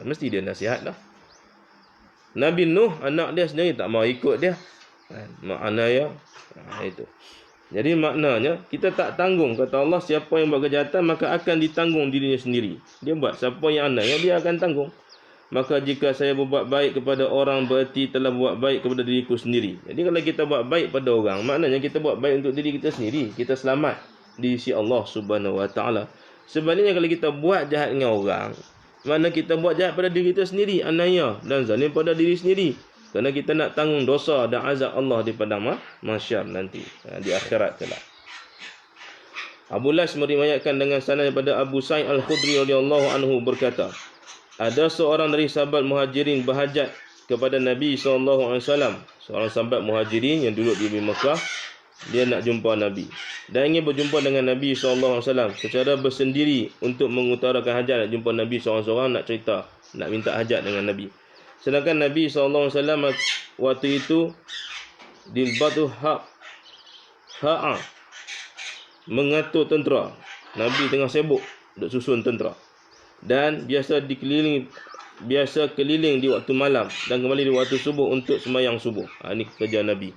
Mesti dia nasihat lah. Nabi Nuh, anak dia sendiri tak mau ikut dia. Maknanya itu. Jadi maknanya kita tak tanggung, kata Allah, siapa yang buat kejahatan maka akan ditanggung dirinya sendiri. Dia buat, siapa yang anaknya dia akan tanggung. Maka jika saya berbuat baik kepada orang, berarti telah buat baik kepada diriku sendiri. Jadi kalau kita buat baik pada orang, maknanya kita buat baik untuk diri kita sendiri. Kita selamat di sisi Allah Subhanahu Wa Taala. Sebaliknya kalau kita buat jahat dengan orang, mana kita buat jahat pada diri kita sendiri, anaya, dan zalim pada diri sendiri. Kerana kita nak tanggung dosa dan azab Allah di padang mahsyar nanti, di akhirat kelak. Abu Las meriwayatkan dengan sanad daripada Abu Sa'id Al-Khudri radhiyallahu anhu berkata, ada seorang dari sahabat Muhajirin berhajat kepada Nabi SAW. Seorang sahabat Muhajirin yang duduk di Mekah, dia nak jumpa Nabi dan ingin berjumpa dengan Nabi SAW secara bersendiri untuk mengutarakan hajat, nak jumpa Nabi SAW, nak cerita, nak minta hajat dengan Nabi. Sedangkan Nabi SAW waktu itu dilbatu ha'a, mengatur tentera. Nabi tengah sibuk duk susun tentera. Dan biasa keliling di waktu malam dan kembali di waktu subuh untuk sembahyang subuh. Ini kerja Nabi.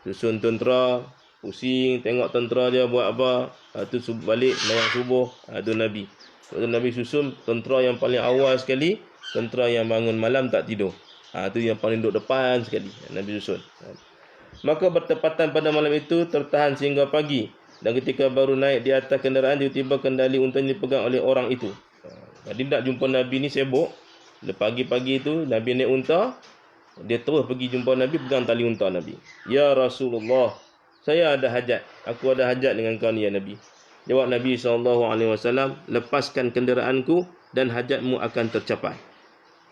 Susun tentera, pusing tengok tentera dia buat apa. Tu balik sembahyang subuh. Itu Nabi. Waktu Nabi susun tentera yang paling awal sekali, tentera yang bangun malam tak tidur. Itu yang paling duduk depan sekali Nabi susun. Maka bertepatan pada malam itu tertahan sehingga pagi. Dan ketika baru naik di atas kenderaan, tiba-tiba kendali untanya dipegang oleh orang itu. Jadi nak jumpa Nabi ni sibuk. Pagi-pagi itu Nabi naik unta, dia terus pergi jumpa Nabi, pegang tali unta Nabi. Ya Rasulullah, saya ada hajat. Aku ada hajat dengan kau ni ya Nabi. Jawab Nabi SAW, lepaskan kenderaanku dan hajatmu akan tercapai.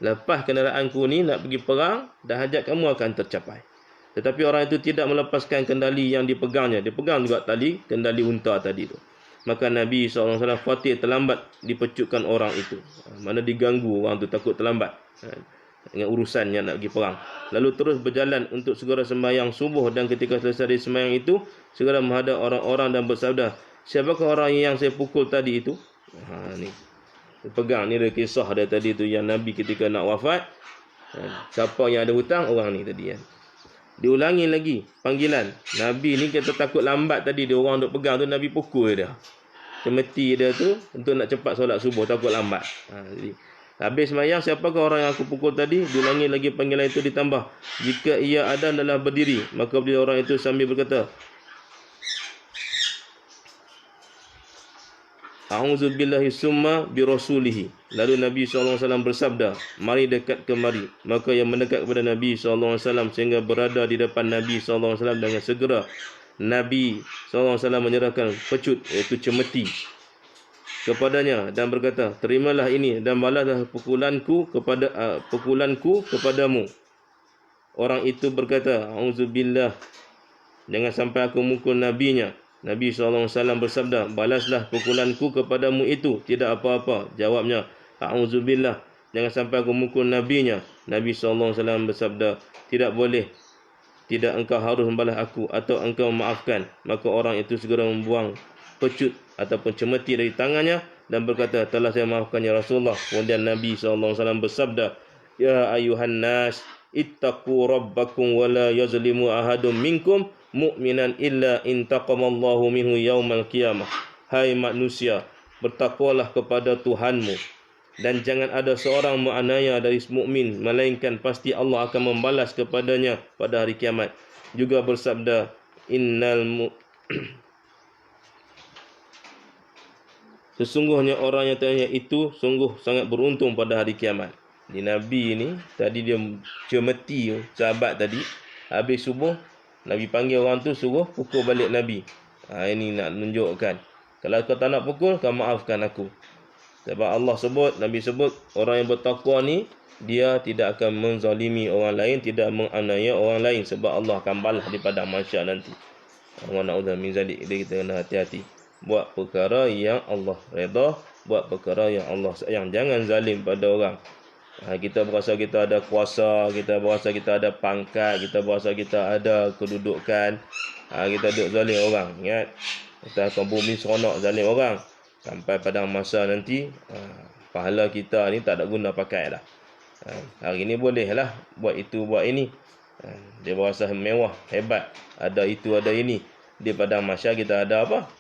Lepas kenderaanku ni nak pergi perang dan hajat kamu akan tercapai. Tetapi orang itu tidak melepaskan kendali yang dipegangnya. Dia pegang juga tali, kendali unta tadi tu. Maka Nabi SAW khawatir terlambat dipecutkan orang itu. Mana diganggu orang tu, takut terlambat dengan urusan yang nak pergi perang. Lalu terus berjalan untuk segera sembahyang subuh. Dan ketika selesai dari sembahyang itu, segera menghadap orang-orang dan bersabda, siapakah orang yang saya pukul tadi itu? Ni dia pegang, ni ada kisah dia tadi tu yang Nabi ketika nak wafat. Siapa yang ada hutang? Orang ni tadi kan. Diulangi lagi panggilan. Nabi ni kita takut lambat tadi, dia orang duk pegang tu, Nabi pukul dia. Cemeti dia tu untuk nak cepat solat subuh, takut lambat. Jadi habis sembahyang, siapakah orang yang aku pukul tadi? Diulangi lagi panggilan itu, ditambah. Jika ia adzan adalah berdiri, maka berdiri orang itu sambil berkata, A'udzubillahi summa birasulihi. Lalu Nabi SAW bersabda, mari dekat kemari. Maka yang mendekat kepada Nabi SAW sehingga berada di depan Nabi SAW, dengan segera Nabi SAW menyerahkan pecut, iaitu cemeti, kepadanya dan berkata, terimalah ini dan balaslah pukulanku kepadamu. Orang itu berkata, A'udzubillah, jangan sampai aku mukul nabinya. Nabi SAW bersabda, balaslah pukulanku kepadamu itu tidak apa-apa. Jawabnya, A'udzubillah, jangan sampai aku mukul nabinya. Nabi SAW bersabda, tidak boleh, tidak, engkau harus membalas aku atau engkau memaafkan. Maka orang itu segera membuang pecut ataupun cemeti dari tangannya dan berkata, telah saya maafkan ya Rasulullah. Kemudian Nabi SAW bersabda, ya ayuhan nas, ittaqu rabbakum wa la yazlimu ahadum minkum mu'minan illa intaqamallahu minhu yaumal qiyamah. Hai manusia, bertakwalah kepada Tuhanmu, dan jangan ada seorang menganiaya dari mukmin melainkan pasti Allah akan membalas kepadanya pada hari kiamat. Juga bersabda, sesungguhnya orang yang tanya itu sungguh sangat beruntung pada hari kiamat. Di Nabi ni tadi dia cemeti sahabat tadi, habis subuh Nabi panggil orang tu, suruh pukul balik Nabi. Ini nak menunjukkan, kalau kau tak nak pukul, kau maafkan aku. Sebab Allah sebut, Nabi sebut, orang yang bertakwa ni dia tidak akan menzalimi orang lain, tidak menganiaya orang lain, sebab Allah akan balas di padang mahsyar nanti. Wa na'udzu min zalik. Kita kena hati-hati buat perkara yang Allah redha, buat perkara yang Allah sayang. Jangan zalim pada orang. Kita berasa kita ada kuasa, kita berasa kita ada pangkat, kita berasa kita ada kedudukan, kita duduk zalim orang. Ingat, kita akan bumi seronok zalim orang, sampai pada masa nanti pahala kita ni tak ada guna pakai dah. Hari ni bolehlah buat itu, buat ini. Dia berasa mewah, hebat, ada itu, ada ini. Di padang mahsyar kita ada apa?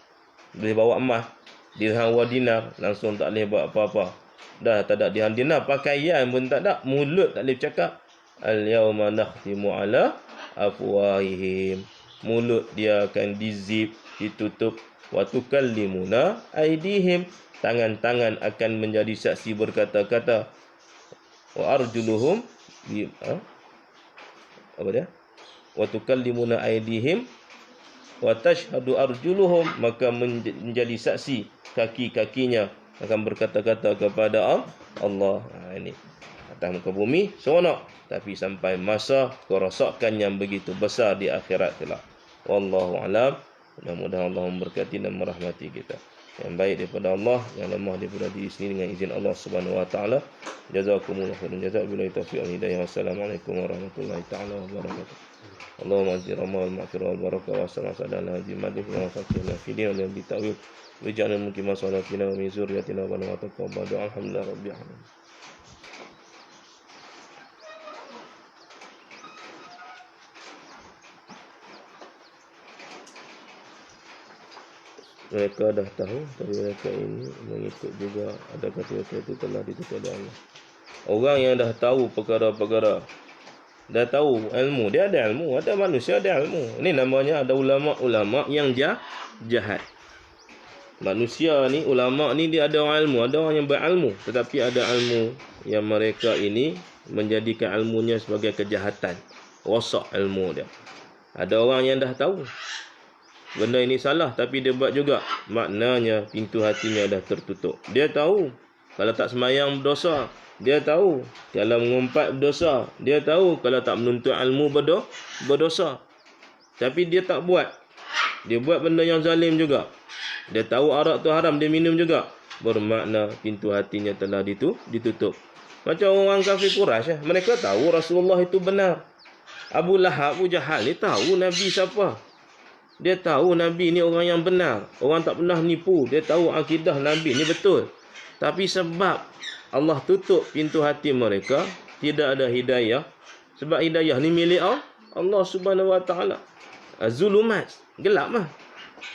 Boleh bawa emas, dirham wa dinar, langsung tak boleh buat apa-apa. Dah tak ada dirham dinar, pakaian pun tak ada, mulut tak boleh bercakap. Al-yawma nakhtimu ala afwahihim. Mulut dia akan dizip, ditutup. Wa tukallimuna aydihim. Tangan-tangan akan menjadi saksi berkata-kata. Wa arjuluhum apa dia? Wa tukallimuna aydihim wa tashhadu arjuluhum. Maka menjadi saksi kaki-kakinya akan berkata-kata kepada Allah. Ini atas muka bumi seronok, tapi sampai masa kerosakan yang begitu besar di akhirat kelak. Wallahu alam. Mudah-mudahan Allah memberkati dan merahmati kita. Yang baik daripada Allah, yang lemah daripada diri sendiri dengan izin Allah Subhanahu wa taala. Jazakumullahu khairan jazaa. Billahi taufiq wal hidayah. Wassalamualaikum warahmatullahi taala wabarakatuh. Allahumma anzil rahmah wal maghfirah wal barakah wa sallallahu alaihi wa sallam wa faqihna fi din wa bi ta'wil waj'alna muqima salatina wa min zurriyyatina wa la taqabbal. Alhamdulillah rabbil alamin. Mereka dah tahu, tapi mereka ini mengikut juga. Adakah mereka itu telah ditutup oleh Allah? Orang yang dah tahu perkara-perkara, dah tahu ilmu, dia ada ilmu, ada manusia ada ilmu. Ini namanya ada ulama-ulama yang jahat. Manusia ni, ulama ni dia ada orang ilmu, ada orang yang berilmu, tetapi ada ilmu yang mereka ini menjadikan ilmunya sebagai kejahatan, rosak ilmu dia. Ada orang yang dah tahu benda ini salah, tapi dia buat juga, maknanya pintu hatinya dah tertutup. Dia tahu kalau tak sembahyang berdosa, dia tahu kalau mengumpat berdosa, dia tahu kalau tak menuntut ilmu berdosa, tapi dia tak buat. Dia buat benda yang zalim juga. Dia tahu arak tu haram, dia minum juga. Bermakna pintu hatinya telah ditutup. Macam orang kafir Quraisy, mereka tahu Rasulullah itu benar. Abu Lahab, Abu Jahal ni tahu Nabi siapa. Dia tahu Nabi ni orang yang benar, orang tak pernah nipu. Dia tahu akidah Nabi ni betul. Tapi sebab Allah tutup pintu hati mereka, tidak ada hidayah. Sebab hidayah ni milik Allah Subhanahu Wa Taala. Zulumat, gelap lah.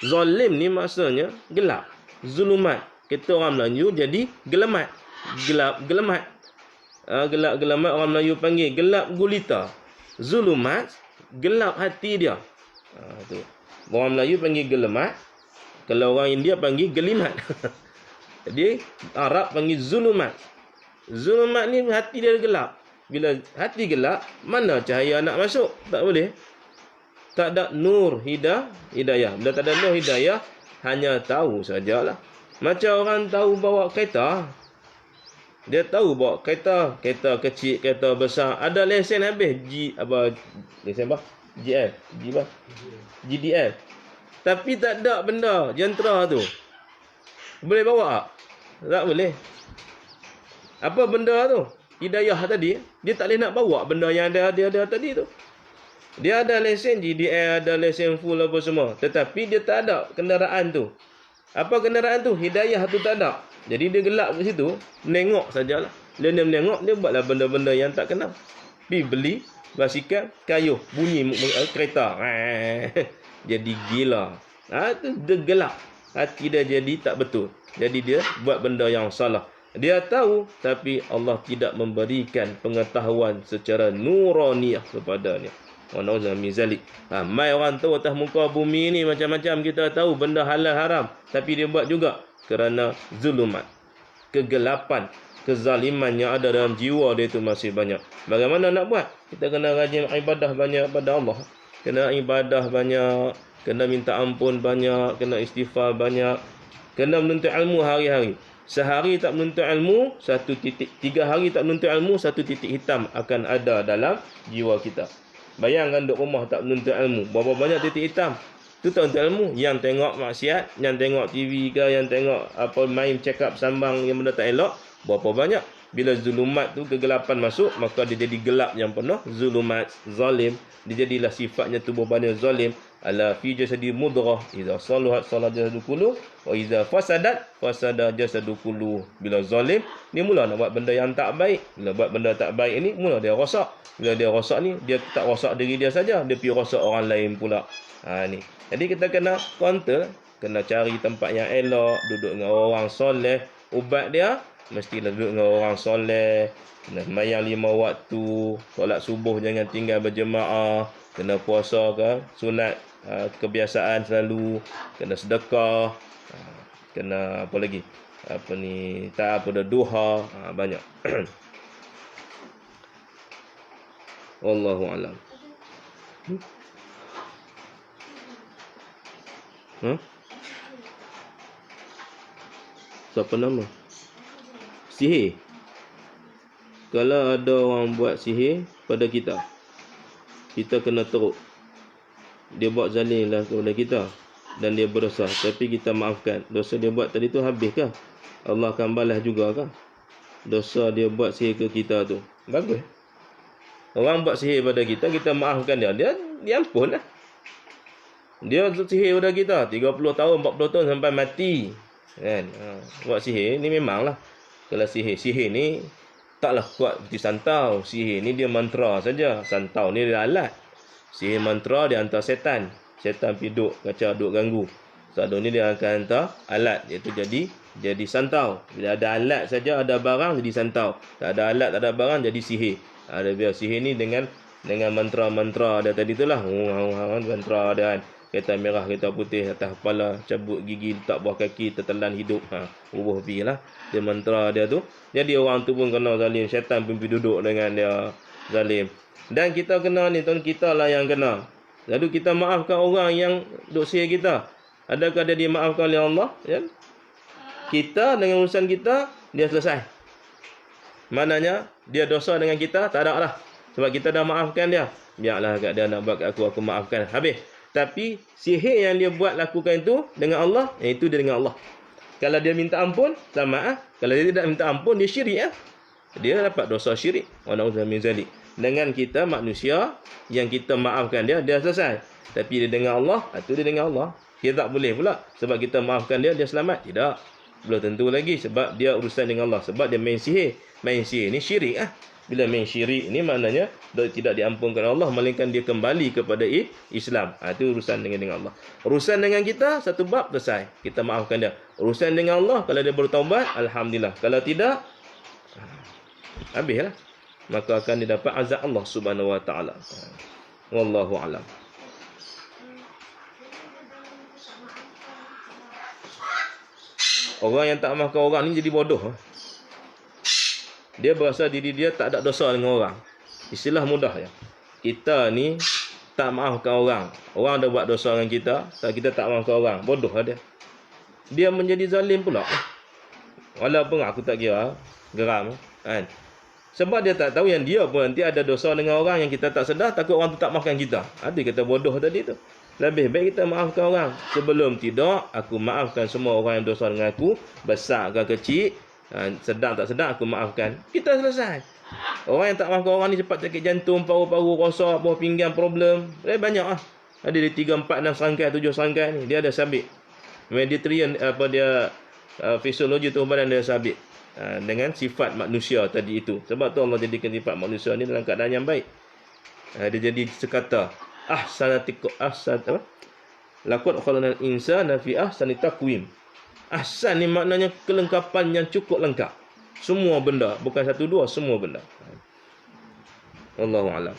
Zalim ni maksudnya gelap. Zulumat, kita orang Melayu jadi gelamat. Gelap, gelamat. Gelap, gelamat orang Melayu panggil gelap gulita. Zulumat, gelap hati dia. Tu. Orang Melayu panggil gelamat. Kalau orang India panggil gelimat. Jadi Arab panggil zulumat. Zulumat ni hati dia gelap. Bila hati gelap, mana cahaya nak masuk? Tak boleh. Tak ada nur hidayah. Bila tak ada nur hidayah, hanya tahu sajalah. Macam orang tahu bawa kereta. Dia tahu bawa kereta. Kereta kecil, kereta besar. Ada lesen habis. Lesen apa? GDL. Tapi tak ada benda jentera tu. Boleh bawa tak? Tak boleh. Apa benda tu? Hidayah tadi. Dia tak boleh nak bawa benda yang dia ada tadi tu. Dia ada lesen GDL, ada lesen full apa semua. Tetapi dia tak ada kenderaan tu. Apa kenderaan tu? Hidayah tu tak ada. Jadi dia gelap di situ. Menengok sajalah. Dia menengok, dia buatlah benda-benda yang tak kenal. Pergi beli basikal, kayuh, bunyi kereta. Jadi gila. Tu dia gelap. Hati dia jadi tak betul. Jadi dia buat benda yang salah. Dia tahu, tapi Allah tidak memberikan pengetahuan secara nuraniyah kepadanya. Wa na'udzu min zalik. Mai orang tahu atas muka bumi ni macam-macam kita tahu benda halal haram, tapi dia buat juga kerana zulumat. Kegelapan, kezaliman yang ada dalam jiwa dia itu masih banyak. Bagaimana nak buat? Kita kena rajin ibadah banyak pada Allah. Kena ibadah banyak, kena minta ampun banyak, kena istighfar banyak, kena menuntut ilmu hari-hari. Sehari tak menuntut ilmu, 3 hari tak menuntut ilmu, 1 titik hitam akan ada dalam jiwa kita. Bayangkan duduk rumah tak menuntut ilmu, berapa banyak titik hitam. Tu tak menuntut ilmu. Yang tengok maksiat, yang tengok TV ke, yang tengok apa main check up sambang yang benda tak elok, berapa banyak. Bila zulumat tu, kegelapan masuk, maka dia jadi gelap yang penuh. Zulumat, zalim. Dia jadilah sifatnya tubuh badan zalim. Ala fi jasadi mudrah. Iza saluhat salat jasadu kullu. Wa iza fasadat fasada jasadu kullu. Bila zalim, dia mula nak buat benda yang tak baik. Bila buat benda tak baik ni, mula dia rosak. Bila dia rosak ni, dia tak rosak diri dia saja. Dia pergi rosak orang lain pula. Ni. Jadi kita kena counter. Kena cari tempat yang elok. Duduk dengan orang soleh. Ubat dia mestilah duduk dengan orang soleh. Kena sembahyang 5 waktu. Solat subuh jangan tinggal berjemaah. Kena puasa ke, sunat, kebiasaan selalu. Kena sedekah. Kena apa lagi? Tak apa dah duha. Banyak. Wallahu alam. Siapa nama? Sihir. Kalau ada orang buat sihir pada kita, kita kena teruk. Dia buat zalim lah kepada kita dan dia berdosa, tapi kita maafkan. Dosa dia buat tadi tu habis kah? Allah akan balas juga kah? Dosa dia buat sihir ke kita tu. Bagus. Orang buat sihir pada kita, kita maafkan dia. Dia ampun lah. Dia sihir pada kita 30 tahun, 40 tahun sampai mati. Kan? Buat sihir ni memanglah. Kalau sihir ni taklah kuat seperti santau. Sihir ni dia mantra saja. Santau ni dia alat. Sihir mantra dia hantar setan. Setan pergi duk kacau, duk ganggu. Satu ni dia akan hantar alat, iaitu jadi santau. Bila ada alat saja, ada barang, jadi santau. Tak ada alat, tak ada barang, jadi sihir. Ada biar sihir ni dengan mantra-mantra dia tadi tu lah. Mantra dia kan. Kereta merah, kereta putih atas kepala, cabut gigi, letak bawah kaki, tertelan hidup. Ubuh pergi lah. Dia mantra dia tu. Jadi orang tu pun kena zalim. Syaitan pun pergi duduk dengan dia zalim. Dan kita kena ni, tuan, kita lah yang kena. Lalu kita maafkan orang yang duk sihir kita. Adakah dia dimaafkan oleh Allah? Ya? Kita dengan urusan kita, dia selesai. Maknanya, dia dosa dengan kita, tak ada lah. Sebab kita dah maafkan dia. Biarlah kat dia nak buat kat aku maafkan. Habis. Tapi sihir yang dia buat lakukan itu dengan Allah, itu dia dengan Allah. Kalau dia minta ampun, selamat. Kalau dia tidak minta ampun, dia syirik. Dia dapat dosa syirik. Wa na'udzu min zalik. Dengan kita manusia yang kita maafkan dia selesai. Tapi dia dengan Allah, itu dia dengan Allah. Kita tak boleh pula sebab kita maafkan dia selamat. Tidak. belum tentu lagi, sebab dia urusan dengan Allah, sebab dia main sihir. Main sihir ni syirik ah. Bila main syirik ni maknanya tidak diampunkan Allah, melainkan dia kembali kepada Islam. Itu urusan dengan Allah. Urusan dengan kita satu bab selesai, kita maafkan dia. Urusan dengan Allah, kalau dia bertaubat, alhamdulillah. Kalau tidak, habislah, maka akan dia dapat azab Allah Subhanahu wa taala. Wallahu alam. Orang yang tak maafkan orang ni jadi bodoh. Dia berasa diri dia tak ada dosa dengan orang. Istilah mudah ya. Kita ni tak maafkan orang. Orang dah buat dosa dengan kita, kita tak maafkan orang. Bodoh lah dia. Dia menjadi zalim pula. Walaupun aku tak kira, geram kan. Sebab dia tak tahu yang dia pun nanti ada dosa dengan orang yang kita tak sedar, takut orang tu tak maafkan kita. Ada kata bodoh tadi tu. Lebih baik kita maafkan orang. Sebelum tidak, aku maafkan semua orang yang dosa dengan aku, besar ke kecil, sedang tak sedang aku maafkan. Kita selesai. Orang yang tak maafkan orang ni cepat sakit jantung, paru-paru rosak, buah pinggang problem. Banyak ah. Ada dia 3, 4, 6 serangkai, 7 serangkai ni. Dia ada sabit. Mediterranean fisiologi tubuh badan dia sabit. Dengan sifat manusia tadi itu. Sebab tu Allah jadikan sifat manusia ni dalam keadaan yang baik. Dia jadi sekata laqad khalaqnal insana fi ahsani taqwim. Ahsan ni maknanya kelengkapan yang cukup lengkap. Semua benda, bukan satu dua, semua benda. Wallahu a'lam.